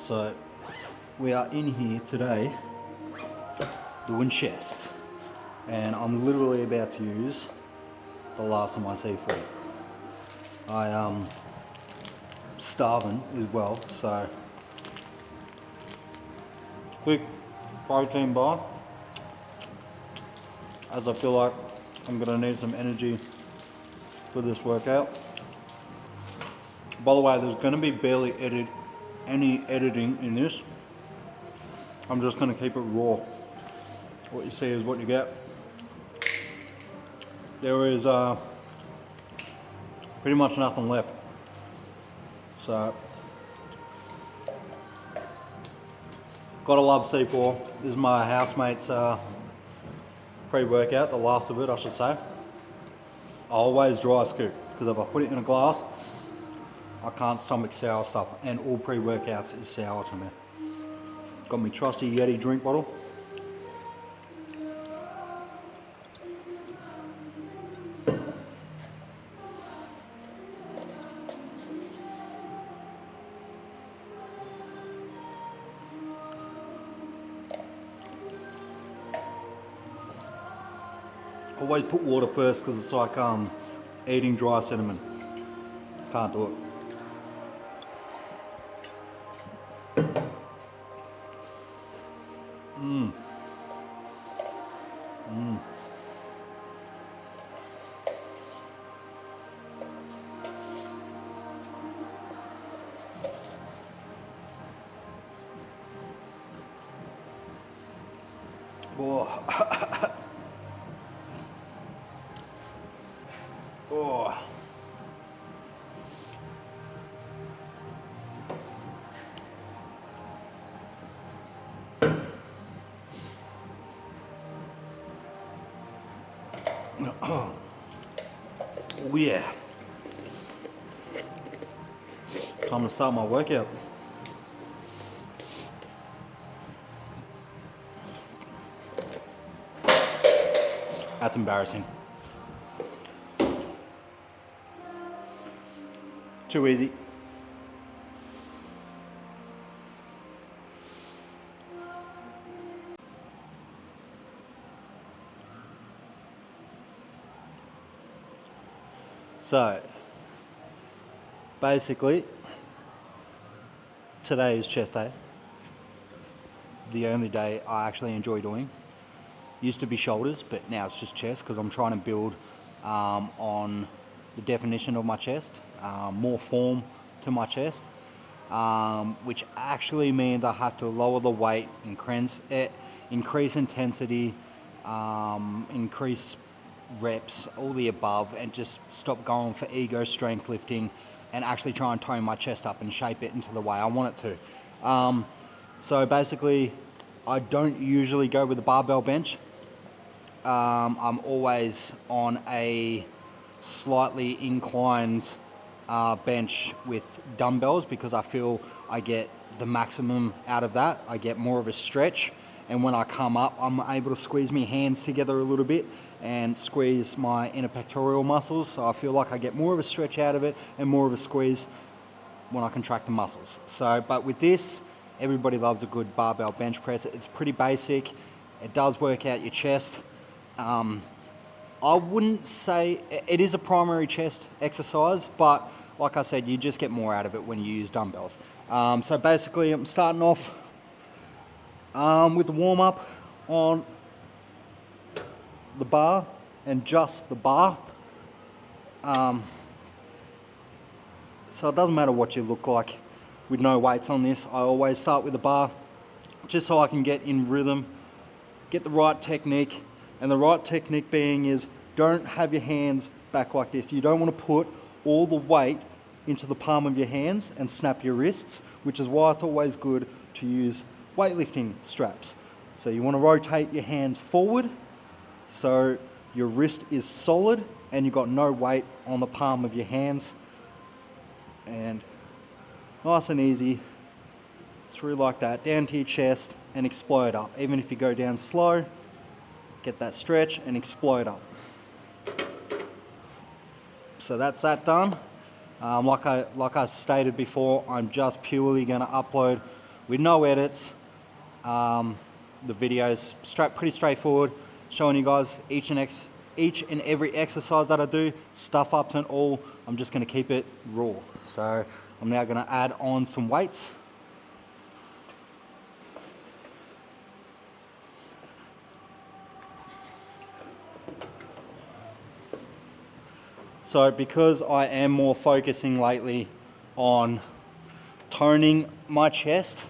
So we are in here today doing chests, and I'm literally about to use the last of my C4. I am starving as well, so quick protein bar, as I feel like I'm gonna need some energy for this workout. By the way, there's gonna be barely any editing in this. I'm just gonna keep it raw. What you see is what you get. There is pretty much nothing left. So, gotta love C4. This is my housemate's pre-workout, the last of it I should say. I always dry scoop, because if I put it in a glass, I can't stomach sour stuff, and all pre-workouts is sour to me. Got my trusty Yeti drink bottle. Always put water first because it's like eating dry cinnamon. Can't do it. Oh. Oh. Oh yeah. Time to start my workout. That's embarrassing. Too easy. So, basically, today is chest day. The only day I actually enjoy doing. Used to be shoulders, but now it's just chest because I'm trying to build on the definition of my chest, more form to my chest, which actually means I have to lower the weight, increase intensity, increase reps, all the above, and just stop going for ego strength lifting and actually try and tone my chest up and shape it into the way I want it to. So basically, I don't usually go with a barbell bench. I'm always on a slightly inclined bench with dumbbells because I feel I get the maximum out of that. I get more of a stretch, and when I come up, I'm able to squeeze my hands together a little bit and squeeze my inner pectoral muscles, so I feel like I get more of a stretch out of it and more of a squeeze when I contract the muscles. So, but with this, everybody loves a good barbell bench press. It's pretty basic. It does work out your chest. I wouldn't say it is a primary chest exercise, but like I said, you just get more out of it when you use dumbbells. So basically, I'm starting off with the warm-up on the bar and just the bar. So it doesn't matter what you look like with no weights on this. I always start with the bar just so I can get in rhythm, get the right technique. And the right technique being is don't have your hands back like this. You don't want to put all the weight into the palm of your hands and snap your wrists, which is why it's always good to use weightlifting straps. So you want to rotate your hands forward so your wrist is solid and you've got no weight on the palm of your hands. And nice and easy, through like that, down to your chest and explode up. Even if you go down slow, get that stretch and explode up. So that's that done. Like I stated before, I'm just purely going to upload with no edits. The video's pretty straightforward, showing you guys each and every exercise that I do, stuff ups and all. I'm just going to keep it raw. So I'm now going to add on some weights. So because I am more focusing lately on toning my chest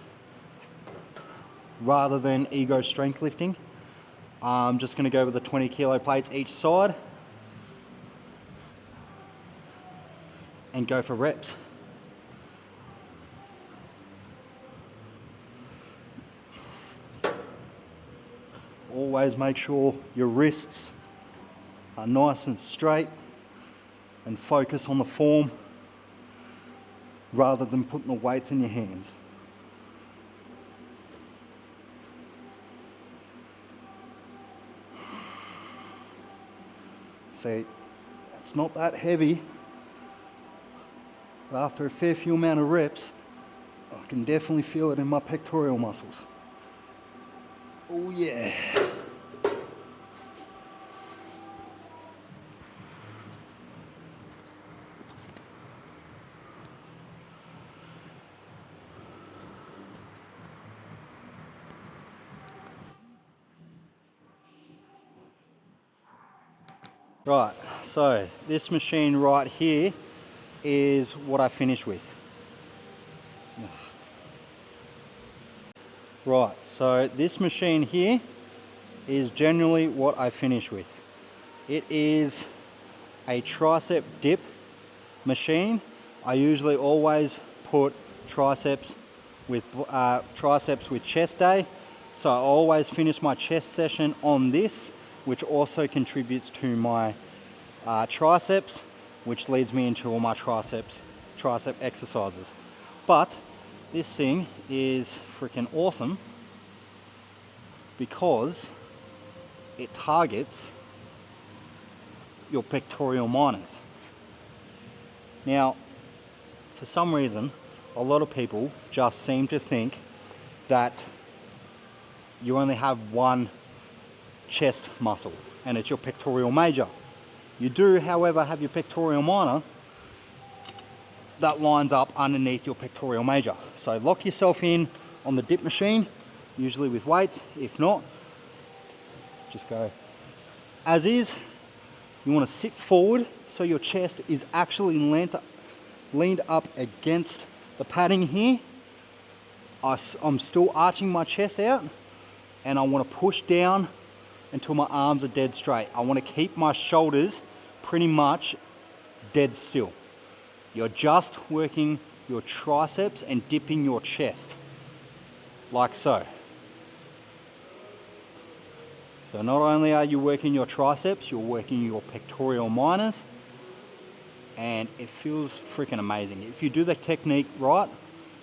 rather than ego strength lifting, I'm just going to go with the 20 kilo plates each side and go for reps. Always make sure your wrists are nice and straight, and focus on the form rather than putting the weights in your hands. See, it's not that heavy, but after a fair few amount of reps, I can definitely feel it in my pectoral muscles. Oh yeah. Right, so this machine right here is what I finish with. Right, so this machine here is generally what I finish with. It is a tricep dip machine. I usually always put triceps with chest day, so I always finish my chest session on this, which also contributes to my triceps, which leads me into all my tricep exercises. But this thing is freaking awesome because it targets your pectoral minors. Now, for some reason, a lot of people just seem to think that you only have one chest muscle, and it's your pectoral major. You do, however, have your pectoral minor that lines up underneath your pectoral major. So lock yourself in on the dip machine, usually with weights. If not, just go as is. You want to sit forward so your chest is actually leaned up against the padding here. I'm still arching my chest out, and I want to push down until my arms are dead straight. I want to keep my shoulders pretty much dead still. You're just working your triceps and dipping your chest, like so. So not only are you working your triceps, you're working your pectoral minors, and it feels freaking amazing. If you do the technique right,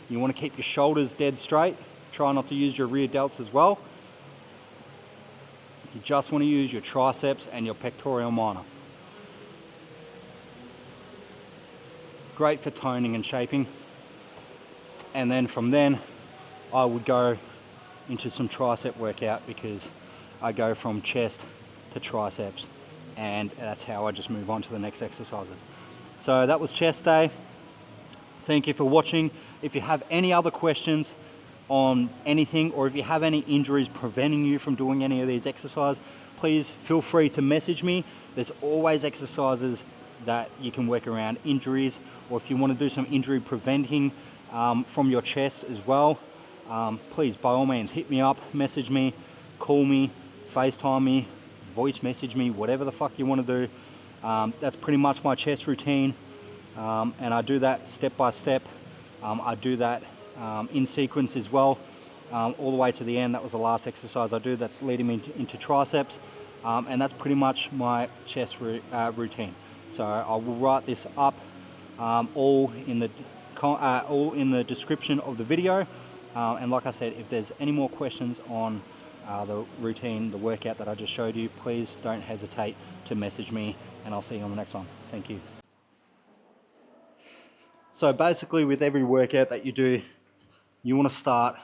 you want to keep your shoulders dead straight. Try not to use your rear delts as well. You just want to use your triceps and your pectoral minor. Great for toning and shaping. And then from then, I would go into some tricep workout, because I go from chest to triceps, and that's how I just move on to the next exercises. So that was chest day. Thank you for watching. If you have any other questions on anything, or if you have any injuries preventing you from doing any of these exercises, please feel free to message me. There's always exercises that you can work around injuries, or if you want to do some injury preventing from your chest as well, please, by all means, hit me up, message me, call me, FaceTime me, voice message me, whatever the fuck you want to do. That's pretty much my chest routine, and I do that step by step. I do that in sequence as well, all the way to the end. That was the last exercise I do that's leading me into triceps, and that's pretty much my chest routine. So I will write this up all in the description of the video, and like I said, if there's any more questions on the routine, the workout that I just showed you, please don't hesitate to message me, and I'll see you on the next one. Thank you. So basically, with every workout that you do, you want to start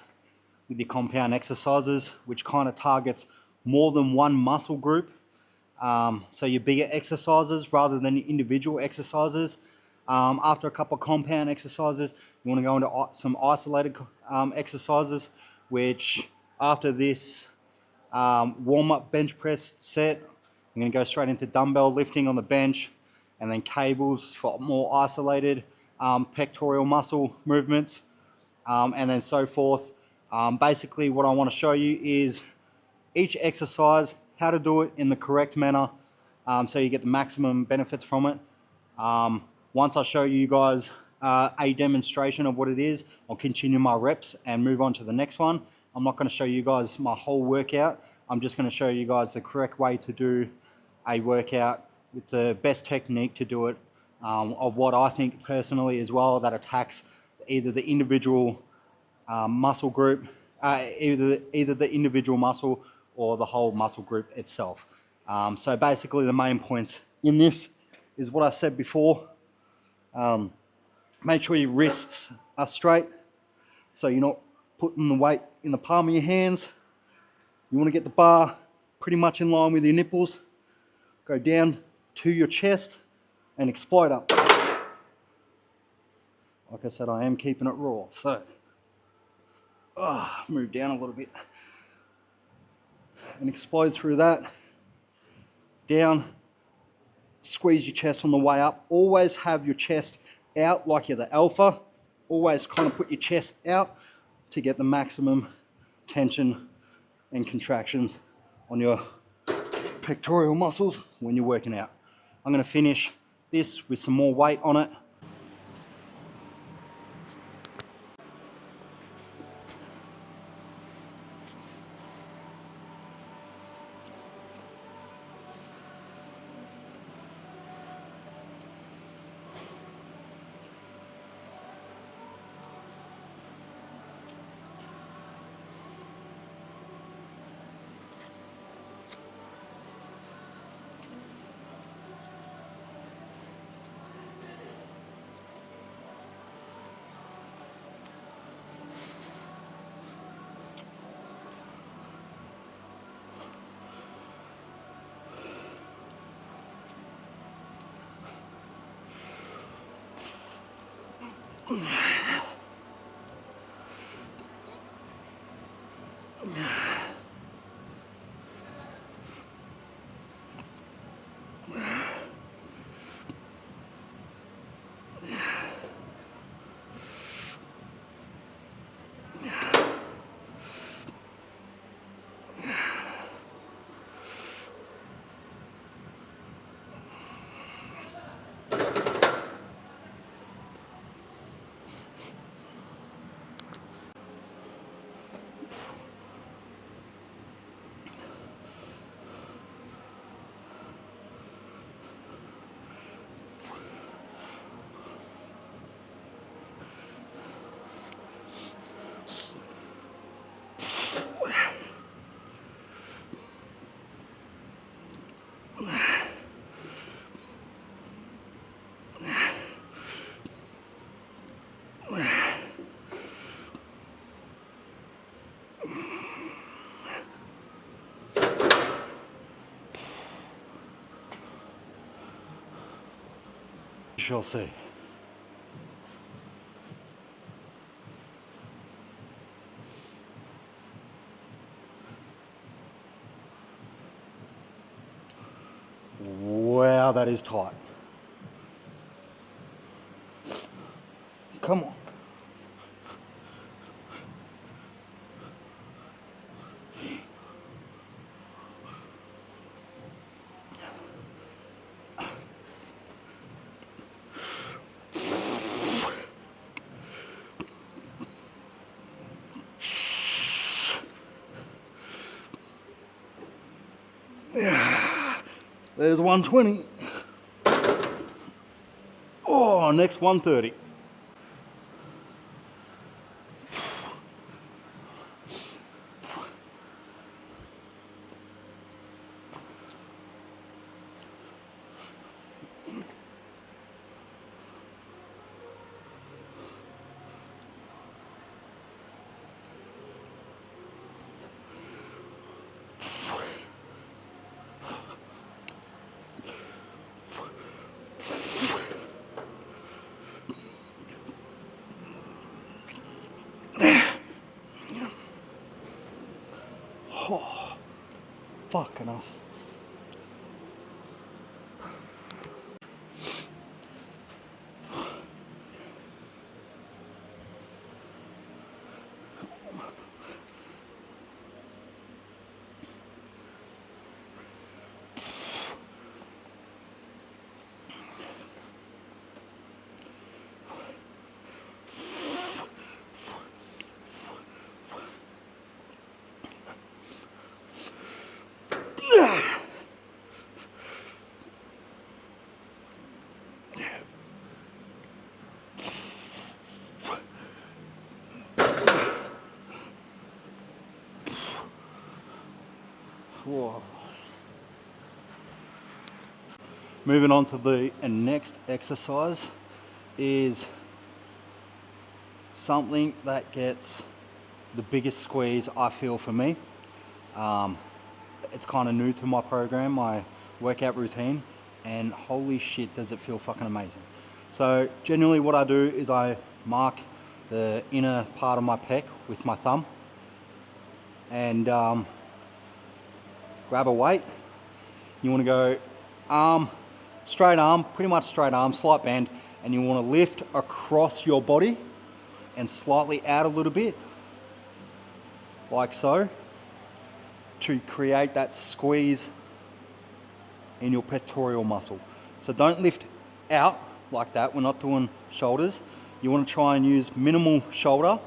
with your compound exercises, which kind of targets more than one muscle group. So your bigger exercises rather than your individual exercises. After a couple of compound exercises, you want to go into some isolated exercises, which after this warm-up bench press set, I'm going to go straight into dumbbell lifting on the bench, and then cables for more isolated pectoral muscle movements, and then so forth. Basically what I want to show you is each exercise, how to do it in the correct manner, so you get the maximum benefits from it. Once I show you guys a demonstration of what it is, I'll continue my reps and move on to the next one. I'm not going to show you guys my whole workout. I'm just going to show you guys the correct way to do a workout with the best technique to do it, of what I think personally as well, that attacks either the individual muscle group, either the individual muscle or the whole muscle group itself. So basically the main points in this is what I said before. Make sure your wrists are straight, so you're not putting the weight in the palm of your hands. You want to get the bar pretty much in line with your nipples. Go down to your chest and explode up. Like I said, I am keeping it raw, so move down a little bit and explode through that. Down, squeeze your chest on the way up. Always have your chest out like you're the alpha. Always kind of put your chest out to get the maximum tension and contractions on your pectoral muscles when you're working out. I'm going to finish this with some more weight on it. Shall see. Wow, that is tight. Come on. There's 120. Oh, next 130. Oh, fucking hell. Whoa. Moving on to the next exercise is something that gets the biggest squeeze, I feel, for me. It's kind of new to my program, my workout routine, and holy shit does it feel fucking amazing. So generally what I do is I mark the inner part of my pec with my thumb and grab a weight. You want to go arm, straight arm, pretty much straight arm, slight bend, and you want to lift across your body and slightly out a little bit, like so, to create that squeeze in your pectoral muscle. So don't lift out like that. We're not doing shoulders. You want to try and use minimal shoulder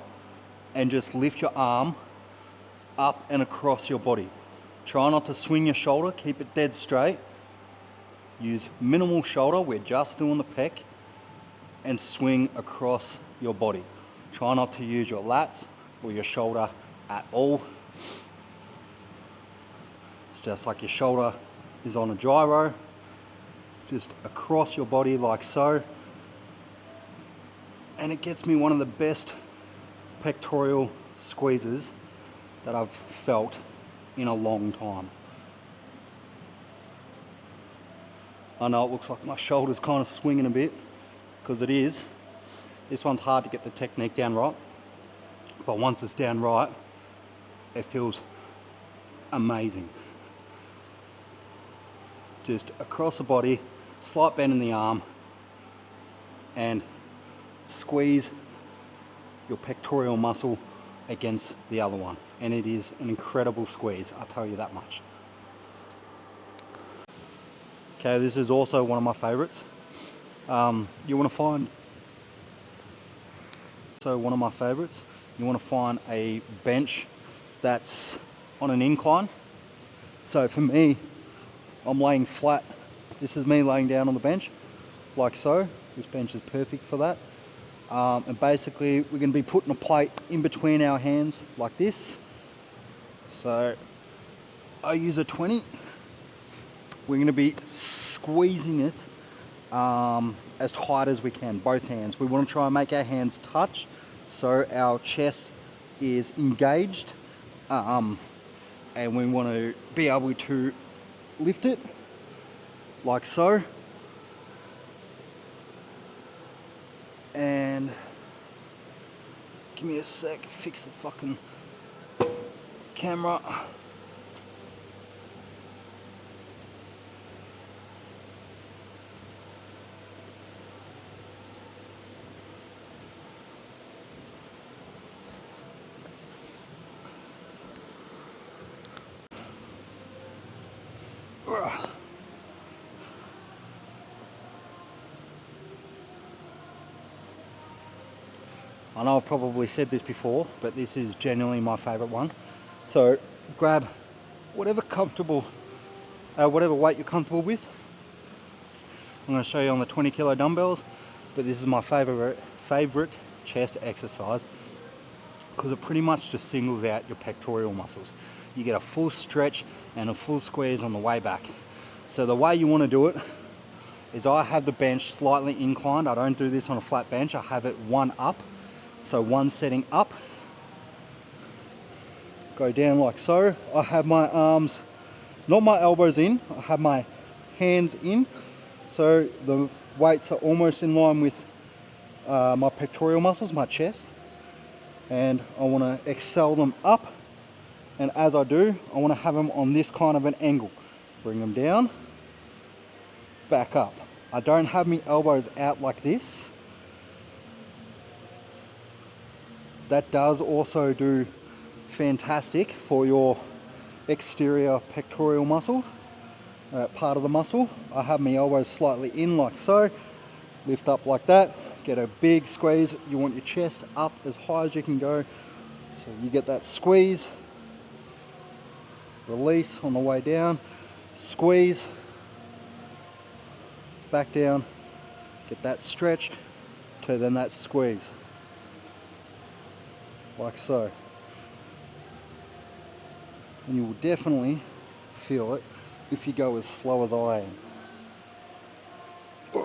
and just lift your arm up and across your body. Try not to swing your shoulder, keep it dead straight. Use minimal shoulder, we're just doing the pec, and swing across your body. Try not to use your lats or your shoulder at all. It's just like your shoulder is on a gyro, just across your body like so. And it gets me one of the best pectoral squeezes that I've felt in a long time. I know it looks like my shoulder's kind of swinging a bit, because it is. This one's hard to get the technique down right, but once it's down right, it feels amazing. Just across the body, slight bend in the arm, and squeeze your pectoral muscle against the other one. And it is an incredible squeeze, I'll tell you that much. Okay, this is also one of my favorites. You want to find a bench that's on an incline. So for me, I'm laying flat. This is me laying down on the bench, like so. This bench is perfect for that. And basically, we're going to be putting a plate in between our hands, like this. So I use a 20. We're going to be squeezing it as tight as we can, both hands. We want to try and make our hands touch so our chest is engaged, and we want to be able to lift it like so. And give me a sec, fix the fucking camera. I know I've probably said this before, but this is genuinely my favorite one. So grab whatever weight you're comfortable with. I'm going to show you on the 20 kilo dumbbells, but this is my favorite chest exercise because it pretty much just singles out your pectoral muscles. You get a full stretch and a full squeeze on the way back. So the way you want to do it is I have the bench slightly inclined. I don't do this on a flat bench. I have it one up. So one setting up, go down like so. I have my arms, not my elbows in, I have my hands in. So the weights are almost in line with my pectoral muscles, my chest. And I want to excel them up And as I do, I want to have them on this kind of an angle. Bring them down, back up. I don't have my elbows out like this. That does also do fantastic for your exterior pectoral muscle, part of the muscle. I have my elbows slightly in like so, lift up like that, get a big squeeze. You want your chest up as high as you can go. So you get that squeeze, release on the way down, squeeze, back down, get that stretch to then that squeeze, like so. And you will definitely feel it if you go as slow as I am.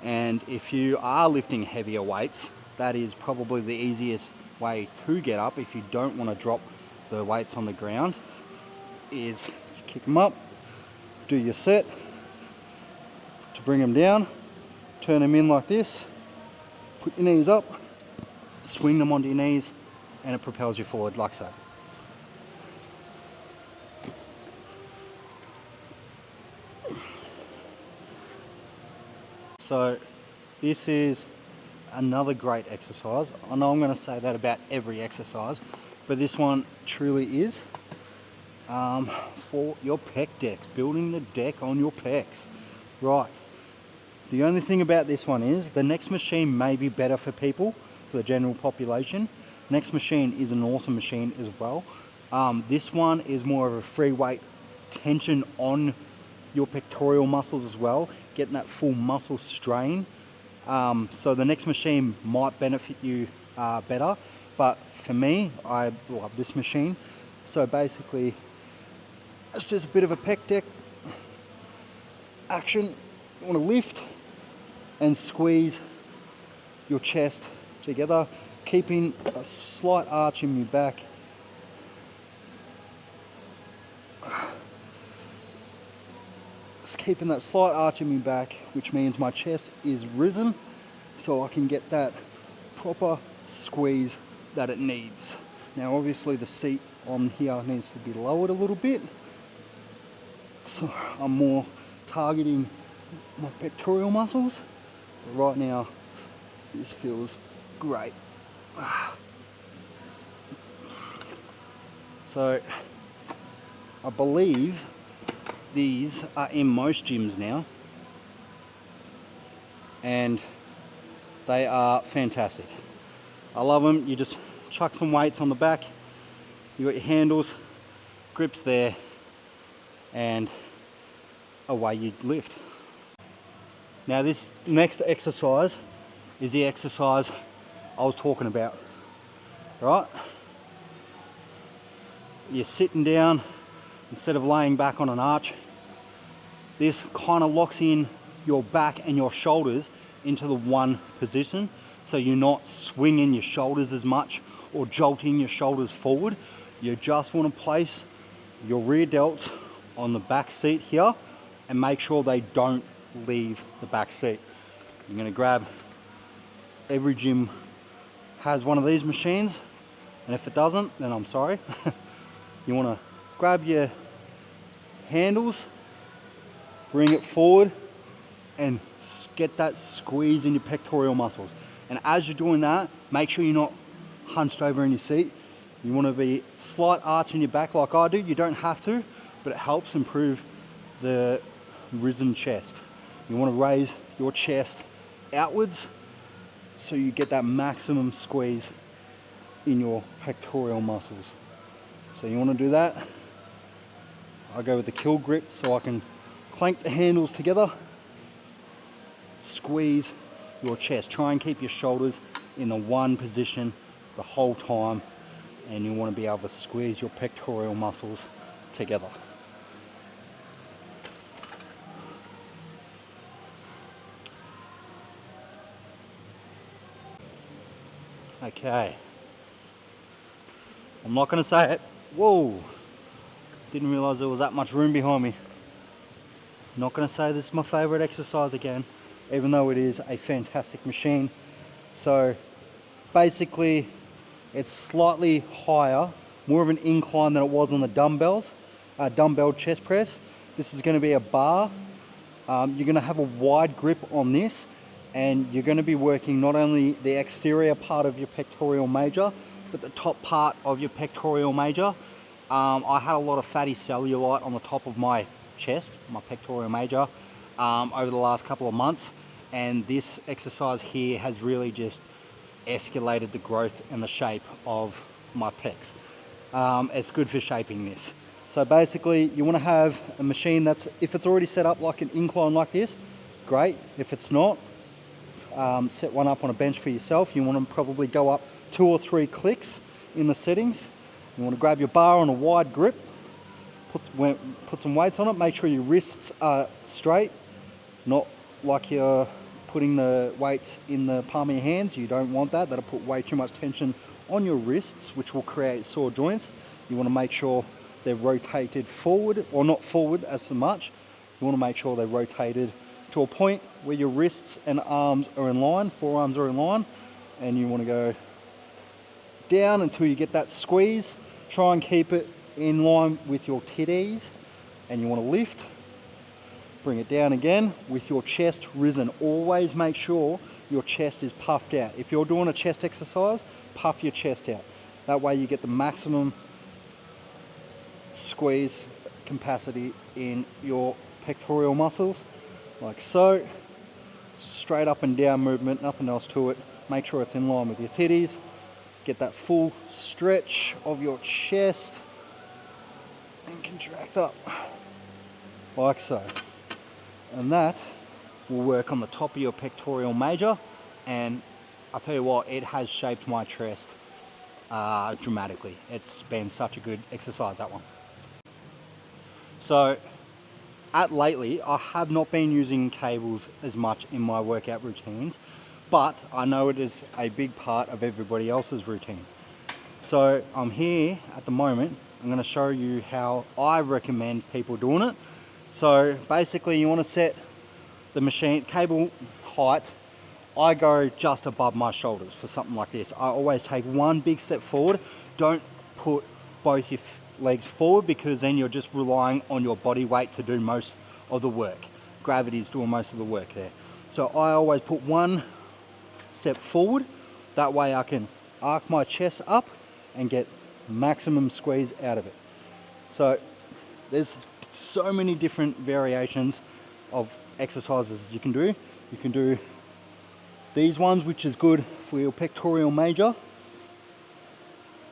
And if you are lifting heavier weights, that is probably the easiest way to get up if you don't want to drop the weights on the ground, is you kick them up, do your set to bring them down, turn them in like this, put your knees up, swing them onto your knees, and it propels you forward like so. So this is another great exercise. I know I'm going to say that about every exercise, but this one truly is for your pec decks, building the deck on your pecs. Right. The only thing about this one is the next machine may be better for people, for the general population. Next machine is an awesome machine as well. This one is more of a free weight tension on your pectoral muscles as well, getting that full muscle strain. So the next machine might benefit you better, but for me, I love this machine. So basically, it's just a bit of a pec deck action. You want to lift and squeeze your chest together, keeping a slight arch in your back. Just keeping that slight arch in my back, which means my chest is risen, so I can get that proper squeeze that it needs. Now obviously the seat on here needs to be lowered a little bit, so I'm more targeting my pectoral muscles, but right now this feels great. So I believe these are in most gyms now, and they are fantastic. I love them. You just chuck some weights on the back, you got your handles, grips there, and away you lift. Now this next exercise is the exercise I was talking about, right? You're sitting down instead of laying back on an arch. This kind of locks in your back and your shoulders into the one position, so you're not swinging your shoulders as much or jolting your shoulders forward. You just want to place your rear delts on the back seat here and make sure they don't leave the back seat. You're going to grab, every gym has one of these machines, and if it doesn't, then I'm sorry. You want to grab your handles, bring it forward, and get that squeeze in your pectoral muscles. And as you're doing that, make sure you're not hunched over in your seat. You want to be slight arch in your back like I do. You don't have to, but it helps improve the risen chest. You want to raise your chest outwards so you get that maximum squeeze in your pectoral muscles. So you want to do that. I go with the kill grip so I can clank the handles together, squeeze your chest. Try and keep your shoulders in the one position the whole time, and you want to be able to squeeze your pectoral muscles together. Okay. I'm not going to say it. Whoa. Didn't realize there was that much room behind me. Not going to say this is my favorite exercise again, even though it is a fantastic machine. So basically It's slightly higher, more of an incline than it was on the dumbbells, dumbbell chest press. This is going to be a bar. You're going to have a wide grip on this, and you're going to be working not only the exterior part of your pectoral major, but the top part of your pectoral major. I had a lot of fatty cellulite on the top of my chest, my pectoral major, over the last couple of months, and this exercise here has really just escalated the growth and the shape of my pecs. It's good for shaping this. So basically you want to have a machine that's, if it's already set up like an incline like this, great. If it's not, set one up on a bench for yourself. You want to probably go up 2 or 3 clicks in the settings. You want to grab your bar on a wide grip, put some weights on it, make sure your wrists are straight, not like you're putting the weights in the palm of your hands. You don't want that. That'll put way too much tension on your wrists, which will create sore joints. You want to make sure they're rotated forward, or not forward as so much. You want to make sure they're rotated to a point where your wrists and arms are in line, forearms are in line, and you want to go down until you get that squeeze. Try and keep it in line with your titties, and you want to lift. Bring it down again with your chest risen. Always make sure your chest is puffed out. If you're doing a chest exercise, puff your chest out. That way you get the maximum squeeze capacity in your pectoral muscles, like so. Just straight up and down movement, nothing else to it. Make sure it's in line with your titties. Get that full stretch of your chest and contract up, like so. And that will work on the top of your pectoral major, and I'll tell you what, it has shaped my chest dramatically. It's been such a good exercise, that one. So lately I have not been using cables as much in my workout routines, but I know it is a big part of everybody else's routine. So I'm here at the moment, I'm going to show you how I recommend people doing it. So basically you want to set the machine cable height. I go just above my shoulders for something like this. I always take one big step forward. Don't put both your legs forward, because then you're just relying on your body weight to do most of the work. Gravity's doing most of the work there. So I always put one step forward. That way I can arc my chest up and get maximum squeeze out of it. So there's so many different variations of exercises you can do. You can do these ones, which is good for your pectoral major.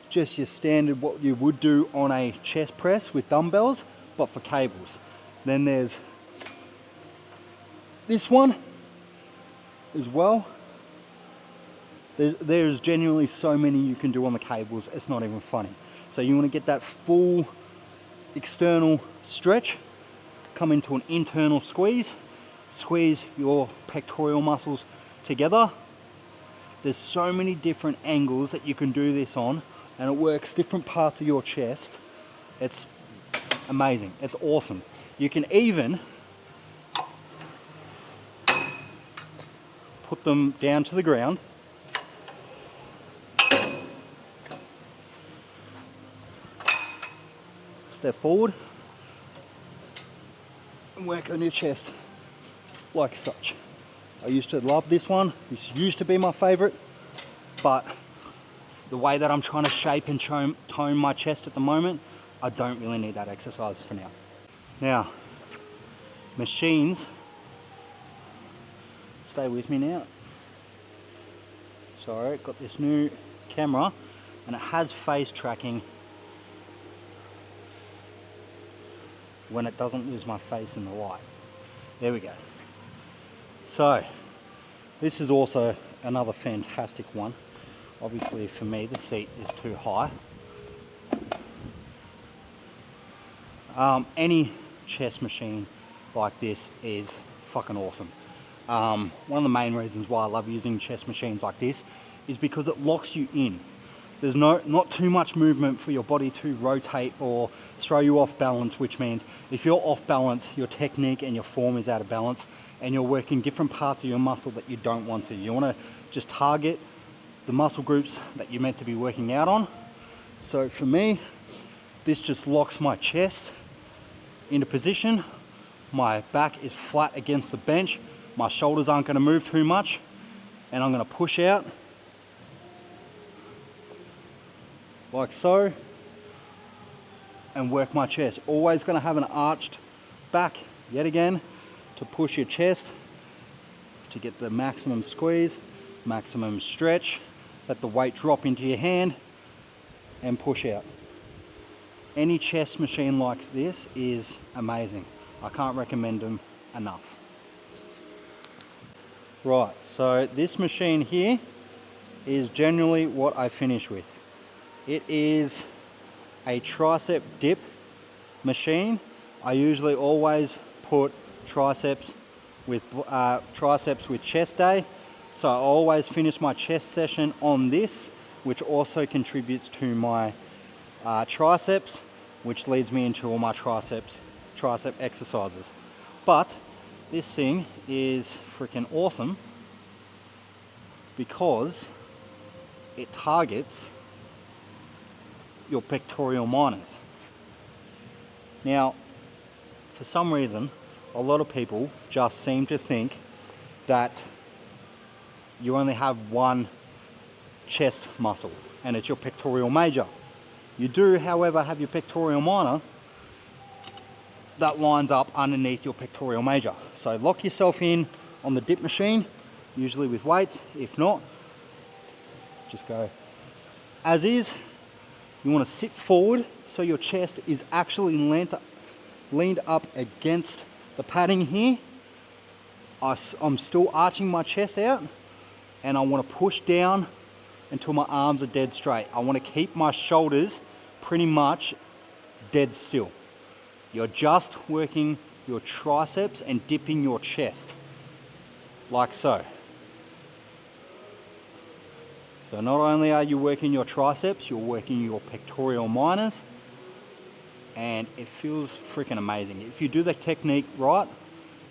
Just your standard, what you would do on a chest press with dumbbells, but for cables. Then there's this one as well. There's genuinely so many you can do on the cables, it's not even funny. So you want to get that full external stretch, come into an internal squeeze, squeeze your pectoral muscles together. There's so many different angles that you can do this on, and it works different parts of your chest. It's amazing, it's awesome. You can even put them down to the ground, step forward and work on your chest like such. I used to love this one. This used to be my favorite, but the way that I'm trying to shape and tone my chest at the moment, I don't really need that exercise for now. Now, machines, stay with me now. Sorry, got this new camera and it has face tracking when it doesn't lose my face in the light. There we go. So this is also another fantastic one. Obviously for me the seat is too high. Any chest machine like this is fucking awesome. One of the main reasons why I love using chest machines like this is because it locks you in. There's not too much movement for your body to rotate or throw you off balance, which means if you're off balance, your technique and your form is out of balance and you're working different parts of your muscle that you don't want to. You want to just target the muscle groups that you're meant to be working out on. So for me, this just locks my chest into position. My back is flat against the bench. My shoulders aren't going to move too much, and I'm going to push out like so and work my chest. Always going to have an arched back yet again to push your chest to get the maximum squeeze, maximum stretch. Let the weight drop into your hand and push out. Any chest machine like this is amazing. I can't recommend them enough. Right, so this machine here is generally what I finish with. It is a tricep dip machine. I usually always put triceps with chest day. So I always finish my chest session on this, which also contributes to my triceps, which leads me into all my tricep exercises. But this thing is freaking awesome because it targets your pectoral minors. Now, for some reason, a lot of people just seem to think that you only have one chest muscle, and it's your pectoral major. You do, however, have your pectoral minor that lines up underneath your pectoral major. So lock yourself in on the dip machine, usually with weights. If not, just go as is. You want to sit forward so your chest is actually leaned up against the padding here. I'm still arching my chest out, and I want to push down until my arms are dead straight. I want to keep my shoulders pretty much dead still. You're just working your triceps and dipping your chest, like so. So not only are you working your triceps, you're working your pectoral minors, and it feels freaking amazing. If you do the technique right,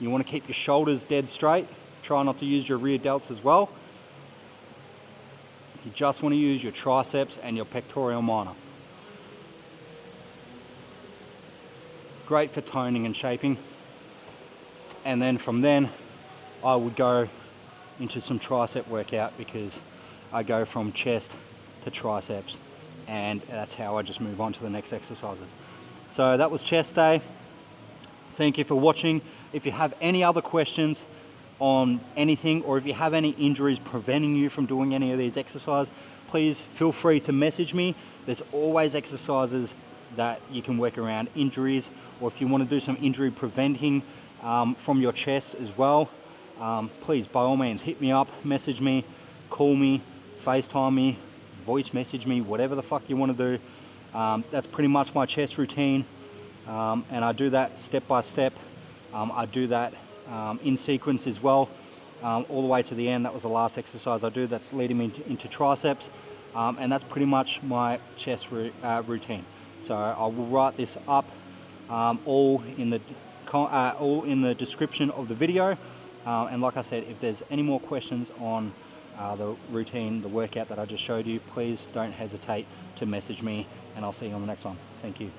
you want to keep your shoulders dead straight. Try not to use your rear delts as well. You just want to use your triceps and your pectoral minor. Great for toning and shaping. And then from then, I would go into some tricep workout, because I go from chest to triceps, and that's how I just move on to the next exercises. So that was chest day. Thank you for watching. If you have any other questions on anything, or if you have any injuries preventing you from doing any of these exercises, please feel free to message me. There's always exercises that you can work around injuries, or if you want to do some injury preventing from your chest as well, please, by all means, hit me up, message me, call me, FaceTime me, voice message me, whatever the fuck you want to do. That's pretty much my chest routine, and I do that step by step. I do that in sequence as well, all the way to the end. That was the last exercise I do that's leading me into triceps, and that's pretty much my chest routine. So I will write this up all in the description of the video, and like I said, if there's any more questions on the routine, the workout that I just showed you, please don't hesitate to message me, and I'll see you on the next one. Thank you.